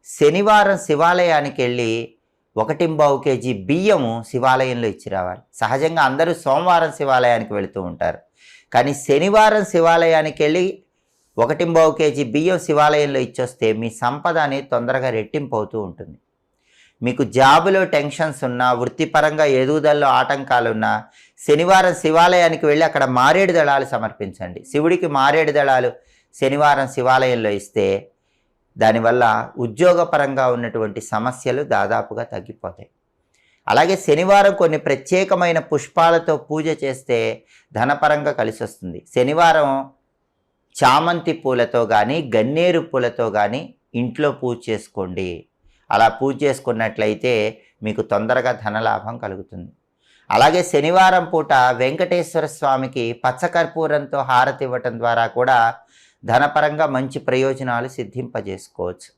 శనివారం శివాలయానికి వెళ్ళి 1.25 కేజీ బియ్యము శివాలయంలో ఇచ్చి రావాలి. సహజంగా అందరూ సోమవారం శివాలయానికి వెళుతూ ఉంటారు, కానీ శనివారం శివాలయానికి వెళ్ళి 1.25 కేజీ బియ్యం శివాలయంలో ఇచ్చొస్తే మీ సంపద అనేది తొందరగా రెట్టింపు అవుతూ ఉంటుంది. మీకు జాబులో టెన్షన్స్ ఉన్నా, వృత్తిపరంగా ఎదుగుదలలో ఆటంకాలున్నా శనివారం శివాలయానికి వెళ్ళి అక్కడ మారేడు దళాలు సమర్పించండి. శివుడికి మారేడు దళాలు శనివారం శివాలయంలో ఇస్తే దానివల్ల ఉద్యోగపరంగా ఉన్నటువంటి సమస్యలు దాదాపుగా తగ్గిపోతాయి. అలాగే శనివారం కొన్ని ప్రత్యేకమైన పుష్పాలతో పూజ చేస్తే ధనపరంగా కలిసి వస్తుంది. శనివారం చామంతి పూలతో కానీ గన్నేరు పూలతో కానీ ఇంట్లో పూజ చేసుకోండి. అలా పూజ చేసుకున్నట్లయితే మీకు తొందరగా ధనలాభం కలుగుతుంది. అలాగే శనివారం పూట వెంకటేశ్వర స్వామికి పచ్చకర్పూరంతో హారతి ఇవ్వటం ద్వారా కూడా ధనపరంగా మంచి ప్రయోజనాలు సిద్ధింపజేసుకోవచ్చు.